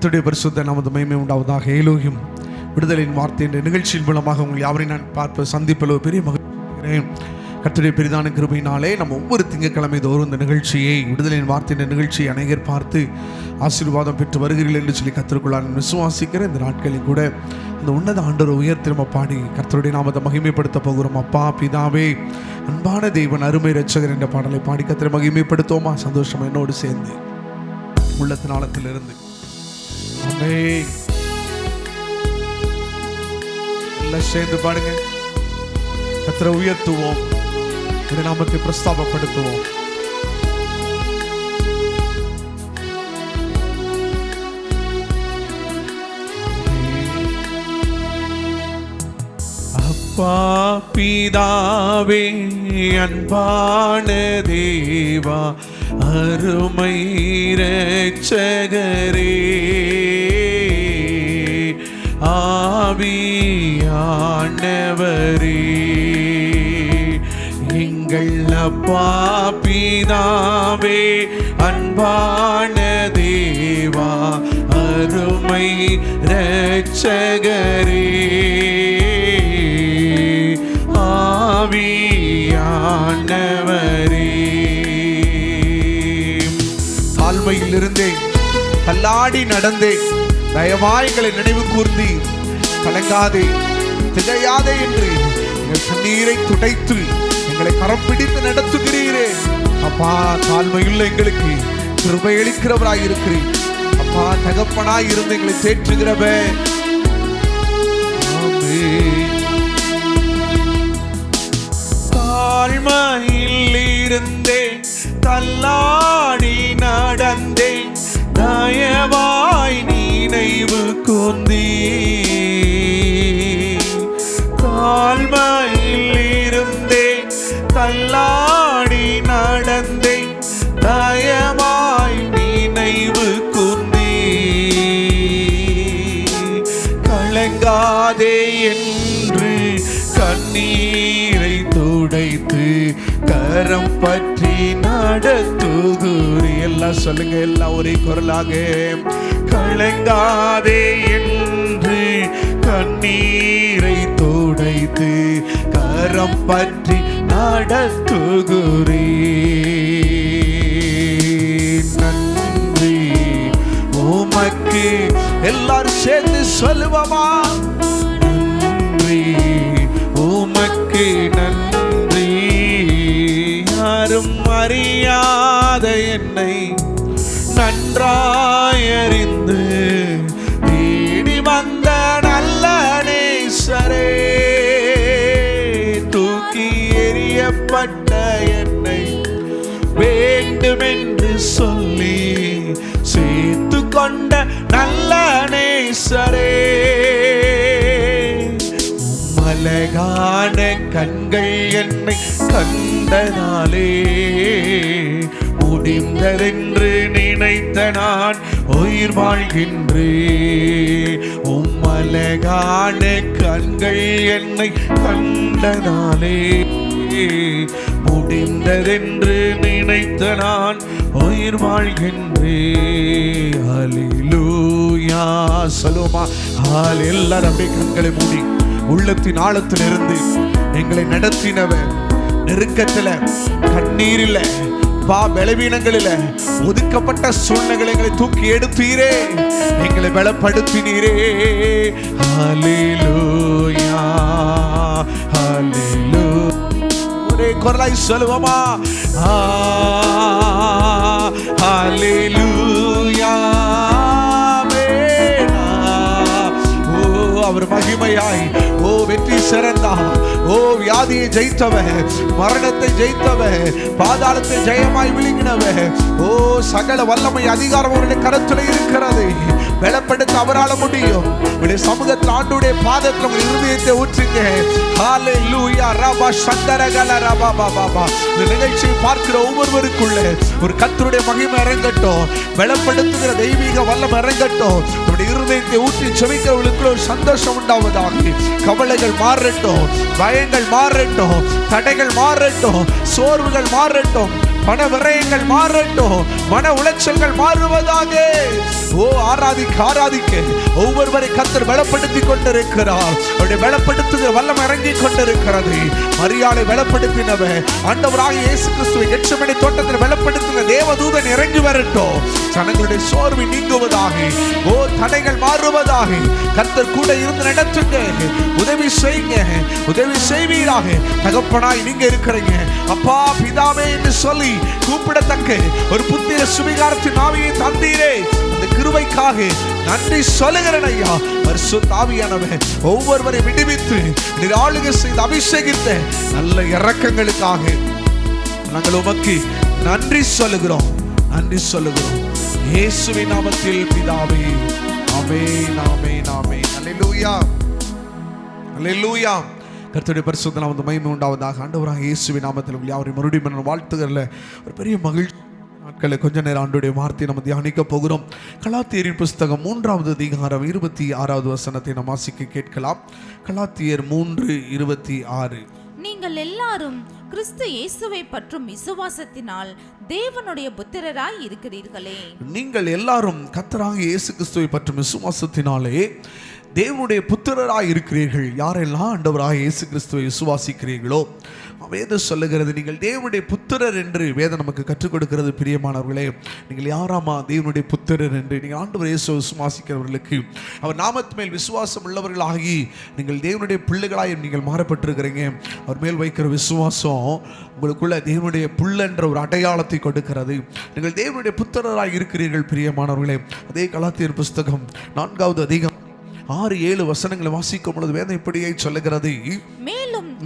கர்த்தருடைய பரிசுத்த நாமத்து மகிமை உண்டாவதாக. ஏலோகிம் விடுதலையின் வார்த்தை என்ற நிகழ்ச்சியின் மூலமாக உங்கள் யாவரையும் நான் சந்திப்பதில் பெரிய மகிழ்ச்சி. கர்த்தருடைய பெரிதான கிருபையினாலே நம்ம ஒவ்வொரு திங்கட்கிழமை தோறும் இந்த நிகழ்ச்சியை, விடுதலையின் வார்த்தை என்ற நிகழ்ச்சியை அநேகர் பார்த்து ஆசீர்வாதம் பெற்று வருகிறீர்கள் என்று சொல்லி கர்த்தருக்குள் நான் விசுவாசிக்கிற இந்த நாட்களில் கூட அந்த உன்னத ஆண்டவரை உயர்த்திரம பாடி கர்த்தருடைய நாமத்தை மகிமைப்படுத்த போகிறோம். அப்பா பிதாவே, அன்பான தேவன், அருமை இரட்சகர் என்ற பாடலை பாடி கர்த்தரை மகிமைப்படுத்துவோமா? சந்தோஷம் என்னோடு சேர்ந்து உள்ளத்தின் ஆழத்திலிருந்து எல்லாம் சேர்ந்து பாடுங்க. கர்த்தரை உயர்த்துவோம், நாமத்தை பிரஸ்தாபப்படுத்துவோம். அப்பா பிதாவே, அன்பான தேவா, அருமை இரட்சகரே, ஆவியானவரே, எங்கள் அப்பா பிதாவே, அன்பான தேவா, அருமை இரட்சகரே, ஆவியானவரே. தாழ்மையில் இருந்தேன், தள்ளாடி நடந்தேன், தயவாய் எங்களை நினைவு கூர்ந்தி, கலங்காதே திகையாதே என்று எங்கள் கண்ணீரை துடைத்து எங்களை கரம் பிடித்து நடத்துகிறீரே. அப்பா, தாழ்மையுள்ள எங்களுக்கு கிருபை அளிக்கிறவராய் இருக்கிறீர். அப்பா, தகப்பனாய் இருந்து எங்களை தேற்றுகிறவே. தாழ்மையில் இருந்தேன், தள்ளாடி நடந்தேன், தயவாய் நினைவு கூர்ந்தீ. தாழ்மையில் இருந்தேன், தள்ளாடி நடந்தேன், தயவாய் நினைவு கூர்ந்தீ. கலங்காதே என்று கண்ணீரை துடைத்து கரம் பற்றி நடத்துகிறீர். எல்லாம் சொல்லுங்க, எல்லாம் ஒரே குரலாக. கலங்காதே என்று கண்ணீரை துடைத்து கரம் பற்றி நடத்துகிறீர். நன்றி உமக்கு. எல்லாரும் சேர்ந்து சொல்லுவோமா? நன்றி உமக்கு நன்றி. யாரும் அறியாத என்னை நன்றாயறிந்து தேடி வந்த நல்ல நேசரே, தூக்கி எறியப்பட்ட என்னை வேண்டுமென்று சொல்லி சேர்த்து கொண்ட நல்ல நேசரே, அழகான கண்கள் என்னை கண்டனாலே முடிந்ததென்று நினைத்த நான் உயிர் வாழ்கின்றேன். அழகான கண்கள் என்னை கண்டனாலே முடிந்ததென்று நினைத்த நான் உயிர் வாழ்கின்றேன். ஹல்லேலூயா சொல்லுமா? எல்லாரும் அப்படியே கண்களை மூடி உள்ளத்தின் ஆழத்தில் இருந்து எங்களை நடத்தினவர், நெருக்கத்தில், கண்ணீரில், பலவீனங்களில், ஒதுக்கப்பட்ட சூழ்நிலைகளை தூக்கி எடுத்தீரே, எங்களை பலப்படுத்தினீரே. ஹல்லேலூயா ஹல்லேலூயா. ஒரே குரலாய் சொல்லுவோமா? ஹல்லேலூயா. அவர் மகிமையாய், ஓ வெற்றி சிறந்தா, ஓ வியாதியை ஜெயித்தவ, மரணத்தை ஜெயித்தவ, பாதாளத்தை ஜெயமாய் விழுங்கினவ, ஓ சகல வல்லமை அதிகாரம் அவருடைய கரத்தில் இருக்கிறது. பலப்படுத்த அவரால் முடியும். உடைய சமூகத்தில் ஆண்டுடைய பாதத்தில் உங்கள் இருதயத்தை ஊற்றுங்க. ஹல்லேலூயா ரபா சந்தரகல ரபா பாபா. இந்த நிகழ்ச்சியை பார்க்கிற ஒவ்வொருவருக்குள்ள ஒரு கர்த்தருடைய மகிமை இறங்கட்டும், பலப்படுத்துகிற தெய்வீக வல்லமை இறங்கட்டும். உடைய இருதயத்தை ஊற்றி செபிக்கிறவர்களுக்குள்ள ஒரு சந்தோஷம் உண்டாவதாக. கவலைகள் மாறட்டும், பயங்கள் மாறட்டும், தடைகள் மாறட்டும், சோர்வுகள் மாறட்டும், பண விரயங்கள் மாறட்டும், மன உளைச்சல்கள் மாறுவதாக. ஓ ஆராதிக்க ஒவ்வொருவரை கர்த்தர் பலப்படுத்தி கொண்டிருக்கிறார். அவருடைய பலப்படுத்துகிற வல்லம் இறங்கி கொண்டிருக்கிறது. மரியாதை பலப்படுத்தினவர் ஆண்டவராகிய இயேசு கிறிஸ்துவை கெத்செமனே தோட்டத்தில் பலப்படுத்தின தேவதூதன் இறங்கி வரட்டும். ஜனங்களுடைய சோர்வு நீங்குவதாக. ஓ தடைகள் மாறுவதாக. கர்த்தர் கூட இருந்து நடத்துங்க, உதவி செய்யுங்க, உதவி செய்வீராக. தகப்பனாய் நீங்க இருக்கிறீங்க. அப்பா பிதாவே என்று சொல்லி கூப்பிடத்தக்க ஒரு புத்திர சுவிகாரத்தின் ஆவியை தந்தீரே, அந்த கிருபைக்காக நன்றி சொல்லுகிறேன் ஐயா. பரிசுத்த ஆவியானவர் ஒவ்வொருவரை விடுவித்து நீர் ஆளுகை செய்து அபிஷேகித்த நல்ல இரக்கங்களுக்காக நாங்கள் உமக்கு நன்றி சொல்லுகிறோம், நன்றி சொல்லுகிறோம். இயேசுவின் நாமத்தில் பிதாவே, ஆமென், ஆமென், ஆமென். அல்லேலூயா, அல்லேலூயா. கர்த்தருடைய பரிசுத்த நாமத்துக்கு மகிமை உண்டாவதாக. ஆண்டவராகிய இயேசுவின் நாமத்தில் உங்களை யாவரையும் மறுபடியும் வாழ்த்துகிறல ஒரு பெரிய மகிழ்ச்சி நாட்களை கொஞ்ச நேரம் ஆண்டவருடைய வார்த்தையை நம்ம தியானிக்க போகிறோம். கலாத்தியரின் புஸ்தகம் 3வது அதிகாரம் 26வது வசனத்தை நாம் வாசிக்க கேட்கலாம். கலாத்தியர் 3:26. நீங்கள் எல்லாரும் கிறிஸ்து இயேசுவை பற்றும் விசுவாசத்தினால் தேவனுடைய புத்திரராய் இருக்கிறீர்களே. நீங்கள் எல்லாரும் கர்த்தராகிய இயேசு கிறிஸ்துவை பற்றும் விசுவாசத்தினாலே தேவனுடைய புத்திரராய் இருக்கிறீர்கள். யாரெல்லாம் ஆண்டவராகிய இயேசு கிறிஸ்துவை விசுவாசிக்கிறீர்களோ, வேதம் சொல்லுகிறது நீங்கள் தேவனுடைய புத்திரர் என்று வேதம் நமக்கு கற்றுக் கொடுக்கிறது. பிரியமானவர்களே, நீங்கள் யாராமா தேவனுடைய புத்திரர் என்று? நீங்கள் ஆண்டவர் இயேசுவை விசுவாசிக்கிறவர்களுக்கு, அவர் நாமத்து மேல் விசுவாசம் உள்ளவர்களாகி நீங்கள் தேவனுடைய பிள்ளைகளாய் நீங்கள் மாறப்பட்டிருக்கிறீங்க. அவர் மேல் வைக்கிற விசுவாசம் உங்களுக்குள்ள தேவனுடைய புள்ளென்ற ஒரு அடையாளத்தை கொடுக்கிறது. நீங்கள் தேவனுடைய புத்திரராய் இருக்கிறீர்கள். பிரியமானவர்களே, அதே கலாத்தியர் புஸ்தகம் 4வது அதிகாரம் 6-7 வசனங்களை வாசிக்கும் பொழுது வேதம் இப்படியே சொல்லுகிறது.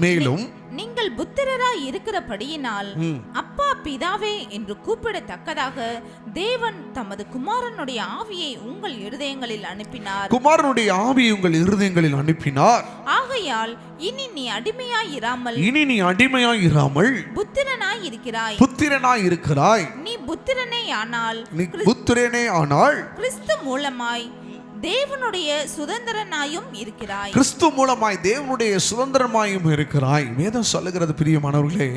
மேலும் நீங்கள் புத்திரராய் இருக்கிறபடியினால் அப்பா பிதாவே என்று கூப்பிடத்தக்கதாக தேவன் தமது குமாரனுடைய ஆவியை உங்கள் இருதயங்களில் அனுப்பினார். குமாரனுடைய ஆவியை உங்கள் இருதயங்களில் அனுப்பினார். ஆகையால் இனி நீ அடிமையாய் இராமல் புத்திரனாய் இருக்கிறாய். நீ புத்திரனே ஆனால் கிறிஸ்து மூலமாய் தேவனுடைய சுதந்திரனாயும் இருக்கிறாய். கிறிஸ்து மூலமாய் தேவனுடைய சுதந்திரமாயும் இருக்கிறாய். வேதம் சொல்லுகிறது பிரியமானவர்களே,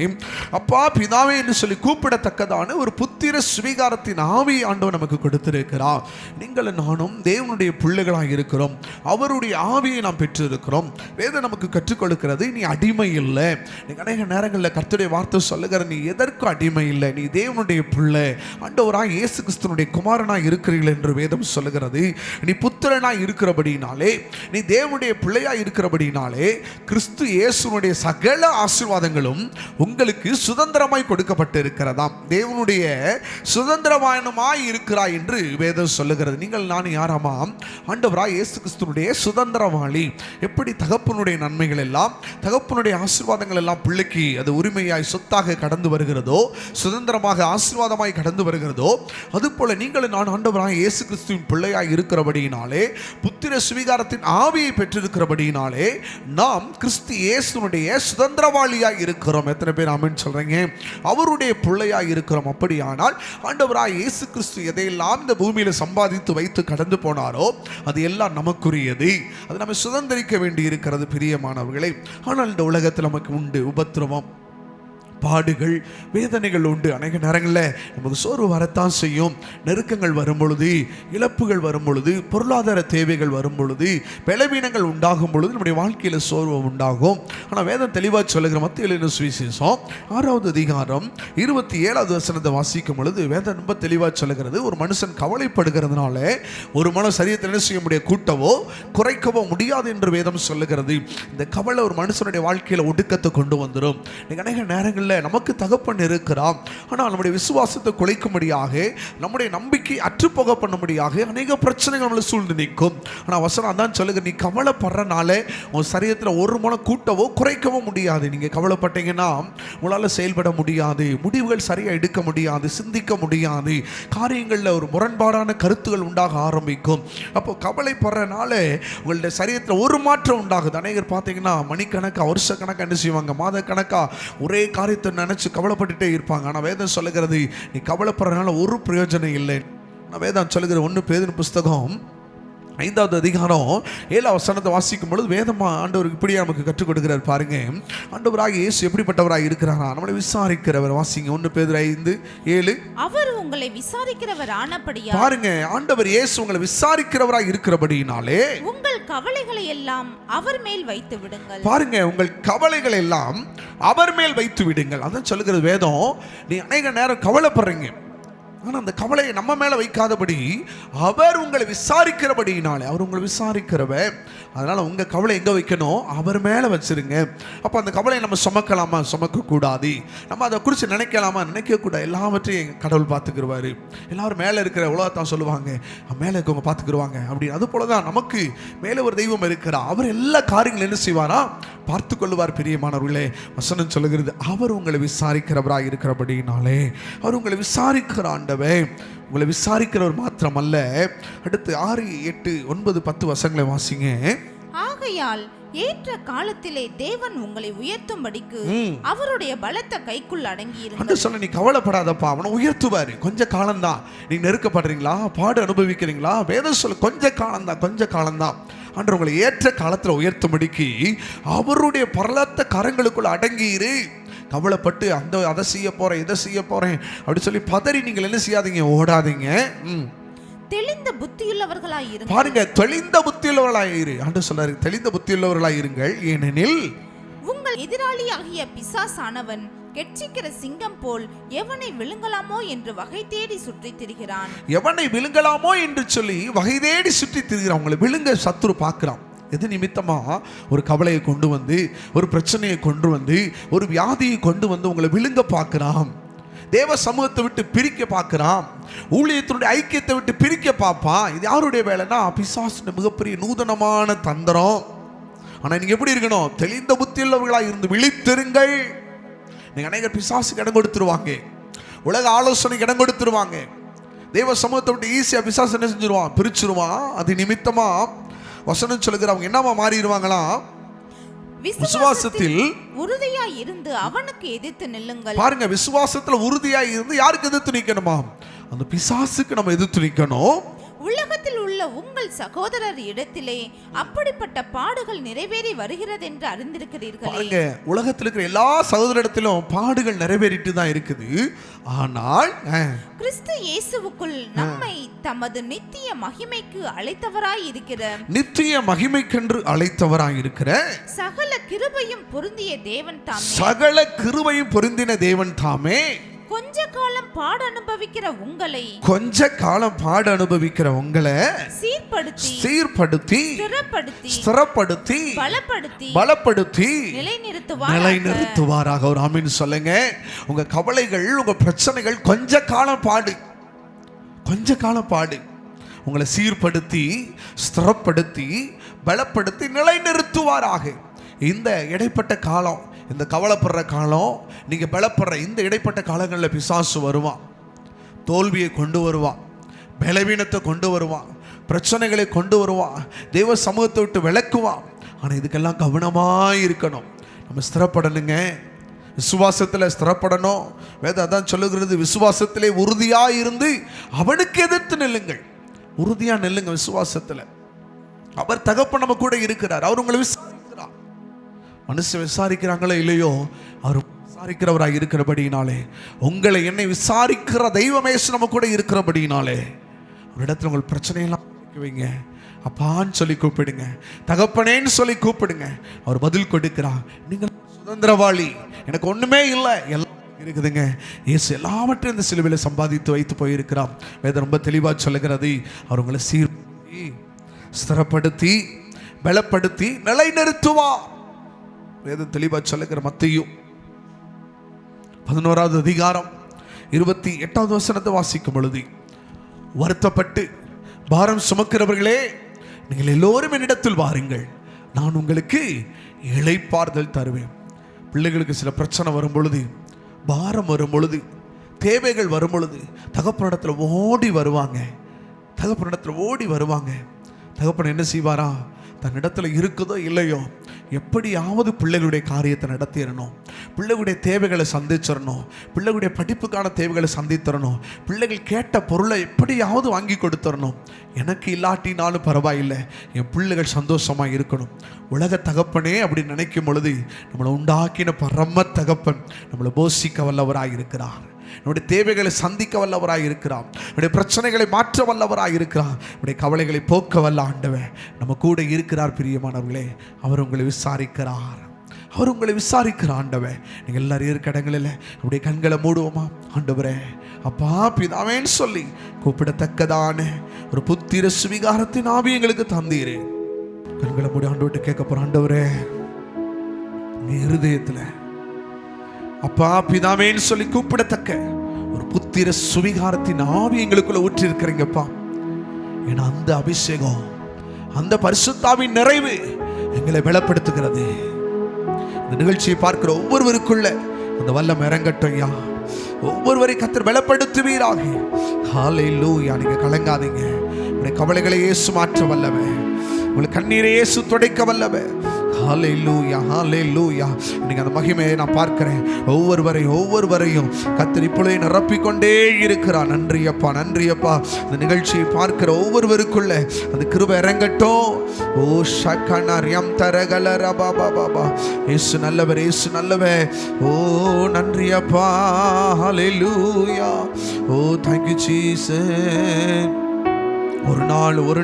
அப்பா பிதாவே என்று சொல்லி கூப்பிடத்தக்கதான ஒரு புத்திர சுவீகாரத்தின் ஆவியை ஆண்டவர் நமக்கு கொடுத்திருக்கிறார். நீங்கள் நானும் தேவனுடைய பிள்ளைகளாக இருக்கிறோம். அவருடைய ஆவியை நாம் பெற்றிருக்கிறோம். வேதம் நமக்கு கற்றுக் கொடுக்கிறது, நீ அடிமை இல்லை. நீங்க அநேக நேரங்களில் கர்த்தருடைய வார்த்தை சொல்லுகிற, நீ எதற்கும் அடிமை இல்லை, நீ தேவனுடைய பிள்ளை, ஆண்டவராய் இயேசு கிறிஸ்துவினுடைய குமாரனாய் இருக்கிறீர்கள் என்று வேதம் சொல்லுகிறது. நீ புத்திரனாய் இருக்கிறபடினாலே, நீ தேவனுடைய பிள்ளையாய் இருக்கிறபடினாலே கிறிஸ்து இயேசுனுடைய சகல ஆசீர்வாதங்களும் உங்களுக்கு சுதந்திரமாய் கொடுக்கப்பட்டு இருக்கிறதாம். தேவனுடைய சுதந்திரமாய் இருக்கிறாய் என்று வேதம் சொல்லுகிறது. நீங்கள் நான் யாராமாம்? ஆண்டவராய் இயேசு கிறிஸ்துனுடைய சுதந்திரவாளி. எப்படி தகப்பனுடைய நன்மைகள் எல்லாம், தகப்பனுடைய ஆசீர்வாதங்கள் எல்லாம் பிள்ளைக்கு அது உரிமையாய் சொத்தாக கடந்து வருகிறதோ, சுதந்திரமாக ஆசீர்வாதமாய் கடந்து வருகிறதோ, அதுபோல நீங்கள் நான் ஆண்டவராய் இயேசு கிறிஸ்துவின் பிள்ளையாய் இருக்கிறபடியினால், புத்திர சுவீகாரத்தின் ஆவியை பெற்றிருக்கிறபடியினாலே நாம் கிறிஸ்து இயேசுனுடைய சுதந்திரவாளியாய் இருக்கிறோம். எத்தனை பேர் ஆமென் சொல்றீங்க? அவருடைய பிள்ளையாய் இருக்கிறோம். அப்படியானால் ஆண்டவராய் இயேசு கிறிஸ்து எதையெல்லாம் இந்த பூமியில சம்பாதித்து வைத்து கடந்து போனாரோ அது எல்லாம் நமக்குரியது. அது நம்ம சுதந்திரிக்க வேண்டி இருக்கிறது பிரியமானவர்களே. ஆனால் இந்த உலகத்தில் நமக்கு உண்டு உபத்திரவம், பாடுகள், வேதனைகள் உண்டு. அநேக நேரங்களில் நமக்கு சோர்வு வரத்தான் செய்யும். நெருக்கங்கள் வரும் பொழுது, இழப்புகள் வரும் பொழுது, பொருளாதார தேவைகள் வரும் பொழுது, பலவீனங்கள் உண்டாகும் பொழுது நம்முடைய வாழ்க்கையில் சோர்வு உண்டாகும். ஆனால் வேதம் தெளிவாக சொல்லுகிற மத்திய எழுதின சுவிசேஷம் 6வது அதிகாரம் 27வது வசனத்தை வாசிக்கும் பொழுது வேதம் ரொம்ப தெளிவாக சொல்லுகிறது. ஒரு மனுஷன் கவலைப்படுகிறதுனால ஒரு மன சரீரத்தில் என்ன செய்ய முடியாது, கூட்டவோ குறைக்கவோ முடியாது என்று வேதம் சொல்லுகிறது. இந்த கவலை ஒரு மனுஷனுடைய வாழ்க்கையில் ஒடுக்கத்தை கொண்டு வந்துடும். அநேக நேரங்களில் நமக்கு தகப்பன் இருக்கிறான், ஆனால் நம்முடைய விசுவாசத்தை குலைக்கும்படியாக, நம்முடைய நம்பிக்கை அற்றுப்போக பண்ணும்படியாக அநேக பிரச்சனைகள் நம்மளை சூழ்ந்து நிற்கும். ஆனால் வசனம் தான் சொல்லுங்க, நீ கவலைப்படுறனால உன் சரீரத்தில் ஒரு முறை கூட்டவோ குறைக்கவோ முடியாது. நீங்கள் கவலைப்பட்டீங்கன்னா உங்களால் செயல்பட முடியாது, முடிவுகள் சரியாக எடுக்க முடியாது, சிந்திக்க முடியாது, காரியங்களில் ஒரு முரண்பாடான கருத்துகள் உண்டாக ஆரம்பிக்கும். அப்போ கவலைப்படுறனால உங்களுடைய சரீரத்தில் ஒரு மாற்றம் உண்டாகுது. அநேகர் பார்த்தீங்கன்னா மணிக்கணக்காக, வருஷக்கணக்காக என்ன செய்வாங்க, மாத கணக்காக ஒரே காரியத்தை நினைச்சு கவலைப்பட்டுட்டே இருப்பாங்க. ஆனால் வேதம் சொல்லுகிறது, நீ கவலைப்படுறதுனால ஒரு பிரயோஜனம் இல்லை. நான் வேதம் சொல்லுகிற 1 பேதுரு புஸ்தகம் 5வது அதிகாரம் 7வது வசனத்தை வாசிக்கும் பொழுது வேதமா ஆண்டவர் இப்படியே நமக்கு கற்றுக் கொடுக்கிறார் பாருங்க. ஆண்டவராக இயேசு எப்படிப்பட்டவராக இருக்கிறாரா? நம்மளை விசாரிக்கிறவர். வாசிங்க 1 பேதுரு 5:7. அவர் உங்களை விசாரிக்கிறவர் ஆனபடியால், பாருங்க, ஆண்டவர் இயேசு உங்களை விசாரிக்கிறவராக இருக்கிறபடியினாலே உங்கள் கவலைகளை எல்லாம் அவர் மேல் வைத்து விடுங்கள். பாருங்க, உங்கள் கவலைகளை எல்லாம் அவர் மேல் வைத்து விடுங்கள். அதான் சொல்லுகிறது வேதம். நீ அநேக நேரம் கவலைப்படுறீங்க, ஆனால் அந்த கவலையை நம்ம மேலே வைக்காதபடி அவர் உங்களை விசாரிக்கிறபடினாலே, அவர் உங்களை விசாரிக்கிறவர். அதனால் உங்கள் கவலை எங்கே வைக்கணும்? அவர் மேலே வச்சிருங்க. அப்போ அந்த கவலையை நம்ம சுமக்கலாமா? சுமக்கக்கூடாது. நம்ம அதை குறித்து நினைக்கலாமா? நினைக்கக்கூடாது. எல்லாவற்றையும் கடவுள் பார்த்துக்கிடுவார். எல்லாரும் மேலே இருக்கிற உலகத்தான் சொல்லுவாங்க, மேலே இருக்கவங்க பார்த்துக்கிடுவாங்க அப்படின்னு. அது போல தான் நமக்கு மேலே ஒரு தெய்வம் இருக்கிறார். அவர் எல்லா காரியங்களும் என்ன செய்வாரா? பார்த்து கொள்ளுவார். பிரியமானவர்களே, வசனம் சொல்லுகிறது, அவர் உங்களை விசாரிக்கிறவராக இருக்கிறபடினாலே, அவர் உங்களை விசாரிக்கிற ஆண்டவே. உங்களை விசாரிக்கிறவர் மாத்திரம் அல்ல. அடுத்து 6, 8, 9, 10 வசனங்களை வாசிங்க. ஆகையால் ஏற்ற காலத்திலே தேவன் உங்களை உயர்த்தும்படிக்கு அவருடைய பலத்த கைக்குள் அடங்கி இருங்கள். சொல்ல, நீ கவலைப்படாதப்பா, அவனை உயர்த்துவாரு. கொஞ்ச காலம்தான். நீ நெருக்கப்படுறீங்களா? பாடு அனுபவிக்கிறீங்களா? வேதம் சொல்ல, கொஞ்ச காலம்தான், கொஞ்ச காலம்தான். அன்று உங்களை ஏற்ற காலத்தில் உயர்த்தும்படிக்கு அவருடைய பரலத்த கரங்களுக்குள் அடங்கியிரு. கவலைப்பட்டு அதை செய்ய போறேன், இதை செய்ய போறேன் அப்படி சொல்லி பதறி நீங்கள் என்ன செய்யாதீங்க, ஓடாதீங்க. தெளிந்த புத்தியுள்ளவர்களாய் இருங்கள். பாருங்க, தெளிந்த புத்தியுள்ளவர்களாய் இரு. ஆண்டு சொல்றாரு, தெளிந்த புத்தியுள்ளவர்களாய் இருங்கள். ஏனெனில் உங்கள் எதிராளி ஆகிய பிசாசானவன் கெட்சிக்கிற சிங்கம் போல் எவனை விழுங்கலாமோ என்று வகை தேடி சுற்றி திரிகிறான். எவனை விழுங்கலாமோ என்று சொல்லி வகை தேடி சுற்றி திரிகிறான். உங்களை விழுங்க சத்துரு பார்க்கிறான். எது நிமித்தமா? ஒரு கவலையை கொண்டு வந்து, ஒரு பிரச்சனையை கொண்டு வந்து, ஒரு வியாதியை கொண்டு வந்து உங்களை விழுங்க பார்க்கிறான். தேவ சமூகத்தை விட்டு பிரிக்க பார்க்கிறான். ஊழியத்தினுடைய ஐக்கியத்தை விட்டு பிரிக்க பார்ப்பான். இது யாருடைய வேலைன்னா பிசாசுடைய மிகப்பெரிய நூதனமான தந்திரம். ஆனா நீங்க எப்படி இருக்கணும்? தெளிந்த புத்தியுள்ளவர்களாக இருந்து விழித்திருங்கள். நீங்க அநேகர் பிசாசுக்கு இடம் கொடுத்துருவாங்க, உலக ஆலோசனைக்கு இடம் கொடுத்துருவாங்க. தேவ சமூகத்தை விட்டு ஈஸியா பிசாசு என்ன செஞ்சிருவான்? பிரிச்சிருவான். அது நிமித்தமா வசனம் சொல்லுகிற அவங்க என்னவா மாறிடுவாங்களாம்? விசுவாசத்தில் உறுதியாய் இருந்து அவனுக்கு எதிர்த்து நில்லுங்கள். பாருங்க, விசுவாசத்துல உறுதியாய் இருந்து யாருக்கு எதிர்த்து நிக்கணுமா? அந்த பிசாசுக்கு நம்ம எதிர்த்து நிக்கணும். உலகத்தில் உள்ள உங்கள் சகோதரர் இடத்திலே அப்படிப்பட்ட பாடுகள் நிறைவேறி வருகிறது என்று அறிந்திருக்கிறீர்களே. பாருங்க, உலகத்தில் இருக்கிற எல்லா சகோதரரிடத்திலும் பாடுகள் நிறைவேறிட்டு தான் இருக்குது. ஆனால் கிறிஸ்து இயேசுவுக்குள் நம்மை தமது நித்திய மகிமைக்கு அழைத்தவராய் இருக்கிற, நித்திய மகிமைக்கென்று அழைத்தவராய் இருக்கிற சகல கிருபையும் பொருந்திய தேவன் தாமே, சகல கிருபையும் பொருந்தின தேவன் தாமே கொஞ்ச காலம் பாடு அனுபவிக்கிற உங்களை, கொஞ்ச காலம் பாடு அனுபவிக்கிற உங்களை சீர்படுத்தி ஸ்திரப்படுத்தி பலப்படுத்தி நிலைநிறுத்துவாராக. ஒரு ஆமீன் சொல்லுங்க. உங்க கவலைகள், உங்க பிரச்சனைகள் கொஞ்ச காலம் பாடு, கொஞ்ச காலம் பாடு. உங்களை சீர்படுத்தி ஸ்திரப்படுத்தி பலப்படுத்தி நிலைநிறுத்துவாராக. இந்த இடைப்பட்ட காலம், இந்த கவலைப்படுற காலம், நீங்க பலப்படுற இந்த இடைப்பட்ட காலங்களில் பிசாசு வருவான். தோல்வியை கொண்டு வருவான், பலவீனத்தை கொண்டு வருவான், பிரச்சனைகளை கொண்டு வருவான், தெய்வ சமூகத்தை விட்டு விளக்குவான். ஆனால் இதுக்கெல்லாம் கவனமாக இருக்கணும். நம்ம ஸ்திரப்படணுங்க, விசுவாசத்தில் ஸ்திரப்படணும். வேதம் அதான் சொல்லுகிறது, விசுவாசத்திலே உறுதியாக இருந்து அவனுக்கு எதிர்த்து நில்லுங்கள். உறுதியாக நில்லுங்க விசுவாசத்தில். அவர் தகப்பன் நம்ம கூட இருக்கிறார். அவர் உங்களை விசாரிக்கிறார். மனுஷன் விசாரிக்கிறாங்களோ இல்லையோ, அவர் விசாரிக்கிறவராக இருக்கிறபடினாலே, உங்களை என்னை விசாரிக்கிற தெய்வமே நம்ம கூட இருக்கிறபடினாலே, ஒரு இடத்துல உங்கள் பிரச்சனையெல்லாம் வைங்க. அப்பான்னு சொல்லி கூப்பிடுங்க, தகப்பனேன்னு சொல்லி கூப்பிடுங்க. அவர் பதில் கொடுக்கிறார். நீங்கள் சுதந்திரவாளி, எனக்கு ஒண்ணுமே இல்லை, எல்லாம் இருக்குதுங்க. இயேசு எல்லாவற்றையும் இந்த சிலுவையில் சம்பாதித்து வைத்து போயிருக்கிறார். வேதம் ரொம்ப தெளிவாக சொல்லுகிறது. அவர் உங்களை சீர்படுத்தி ஸ்திரப்படுத்தி பலப்படுத்தி நிலைநிறுத்துவார். வேதம் தெளிவாக சொல்லுகிற மத்தேயு 11வது அதிகாரம் 28வது வசனத்தை வாசிக்கும் பொழுது, வருத்தப்பட்டு பாரம் சுமக்கிறவர்களே, நீங்கள் எல்லோரும் என்னிடத்தில் வாருங்கள், நான் உங்களுக்கு இளைப்பாறுதல் தருவேன். பிள்ளைகளுக்கு சில பிரச்சனை வரும் பொழுது, பாரம் வரும் பொழுது, தேவைகள் வரும் பொழுது தகப்பனிடத்தில் ஓடி வருவாங்க. தகப்பனிடத்தில் ஓடி வருவாங்க. தகப்பன் என்ன செய்வாரா? தன்னிடத்துல இருக்குதோ இல்லையோ, எப்படியாவது பிள்ளைகளுடைய காரியத்தை நடத்திடணும், பிள்ளைகளுடைய தேவைகளை சந்திச்சிடணும், பிள்ளைகளுடைய படிப்புக்கான தேவைகளை சந்தித்தரணும், பிள்ளைகள் கேட்ட பொருளை எப்படியாவது வாங்கி கொடுத்துடணும். எனக்கு இல்லாட்டினாலும் பரவாயில்லை, என் பிள்ளைகள் சந்தோஷமாக இருக்கணும். உலக தகப்பனே அப்படி நினைக்கும் பொழுது நம்மளை உண்டாக்கின பரம தகப்பன் நம்மளை போஷிக்க வல்லவராக இருக்கிறார். நம்முடைய தேவைகளை சந்திக்க வல்லவராய் இருக்கிறார். நம்முடைய பிரச்சனைகளை மாற்ற வல்லவராய் இருக்கிறார். நம்முடைய கவலைகளை போக்க வல்ல ஆண்டவர் நம்ம கூட இருக்கிறார். பிரியமானவர்களே, அவர் உங்களை விசாரிக்கிறார். அவர் உங்களை விசாரிக்கிற ஆண்டவர். நீங்கள் எல்லாரும் இருக்க இடங்களில் நம்முடைய கண்களை மூடுவோமா? ஆண்டவரே, அப்பா பிதாவேன்னு சொல்லி கூப்பிடத்தக்கதான ஒரு புத்திர சுவிகாரத்தின் ஆவி எங்களுக்கு தந்தீரே. கண்களை மூடி ஆண்டவர்கிட்ட கேட்க போற, ஆண்டவரே இருதயத்தில் அப்பா பிதாவேன்னு சொல்லி கூப்பிடத்தக்க ஒரு புத்திர சுவிகாரத்தின் ஆவி எங்களுக்குள்ள ஊற்றி இருக்கிறீங்கப்பா. ஏன்னா அந்த அபிஷேகம், அந்த பரிசுத்தாவின் நிறைவு எங்களை பலப்படுத்துகிறது. இந்த நிகழ்ச்சியை பார்க்கிற ஒவ்வொருவருக்குள்ள அந்த வல்லம் இறங்கட்டும் ஐயா. ஒவ்வொருவரை கர்த்தர் பலப்படுத்துவீராக. ஹல்லேலூயா. நீங்க கலங்காதீங்க. உங்களுடைய கவலைகளை இயேசு மாற்ற வல்லவர். உங்களுக்கு கண்ணீரை இயேசு துடைக்க வல்லவர். ஹல்லேலூயா, ஹல்லேலூயா. இன்னைக்கு அந்த மகிமையை நான் பார்க்கிறேன். ஒவ்வொருவரையும் கர்த்தர் இப்பொழுதே நிரப்பிக்கொண்டே இருக்கிறார். நன்றி அப்பா, நன்றி அப்பா. இந்த நிகழ்ச்சியை பார்க்கிற ஒவ்வொருவருக்குள்ள அந்த கிருபை இறங்கட்டும். ஓ ஷக்கனரியம் தரகலர பாபா பாபா. இயேசு நல்லவர், இயேசு நல்லவர். ஓ நன்றி அப்பா. ஹல்லேலூயா. ஓ thank you Jesus. ஒரு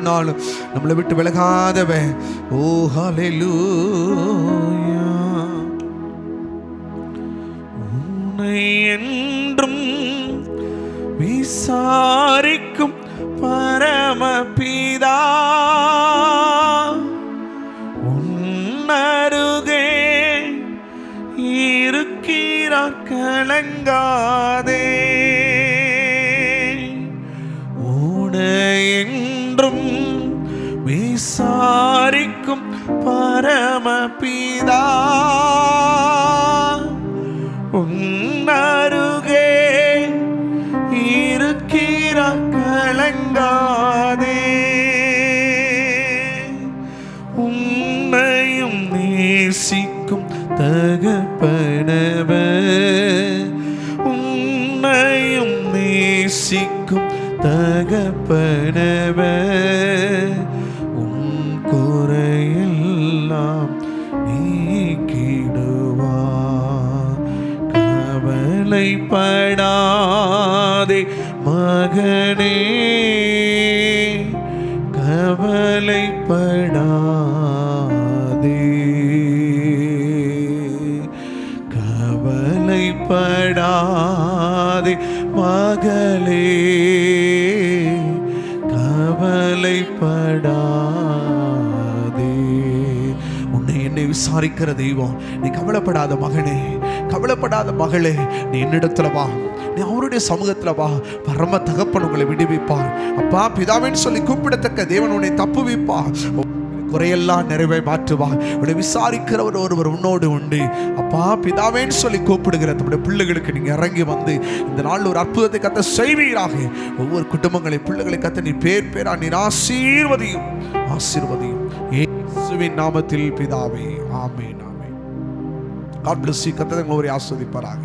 நாள் நம்மளை விட்டு விலகாதவே. ஓ ஹல்லேலூயா. உன்னை என்றும் விசாரிக்கும் பரமபிதா உன்னருகே இருக்கிறார். கலங்காதே. என்றும் விசாரிக்கும் பரமபிதா உன்னருகே இருக்கிறார். கலங்காதே. உன்னையும் நேசிக்கும் தகப்பனவர், உன்னையும் நேசிக்கும் தகப்பனவர், உன் குறையெல்லாம் நீக்கிடுவார். கவலைப்படாதே மகனே, கவலைப்படாதே, கவலைப்படாதே மகளே, கவலைப்படாதே. உன்னை என்னை விசாரிக்கிற தெய்வம். நீ கவலைப்படாத மகனே, கவலைப்படாத மகளே, நீ என்னிடத்துல வா, நீ அவருடைய சமூகத்துல வா. பரம தகப்பன் உங்களை விடுவிப்பார். அப்பா பிதாவேன்னு சொல்லி கூப்பிடத்தக்க தேவன் உன்னை தப்புவிப்பார். குறையெல்லாம் நிறைவை மாற்றுவார். உன்னை விசாரிக்கிறவர் ஒருவர் உன்னோடு உண்டு. அப்பா பிதாவேன்னு சொல்லி கூப்பிடுகிற நம்முடைய பிள்ளைகளுக்கு நீங்க இறங்கி வந்து இந்த நாள் ஒரு அற்புதத்தை கத்த செய்வீராக. ஒவ்வொரு குடும்பங்களை பிள்ளைகளை கத்த நீ பேர் பேரா நீர் ஆசீர்வதியும், ஆசீர்வதியும். இயேசுவின் நாமத்தில் பிதாவே, ஆமென், ஆமென். God bless you. கர்த்தர் உங்களை ஆசீர்வதிப்பாராக.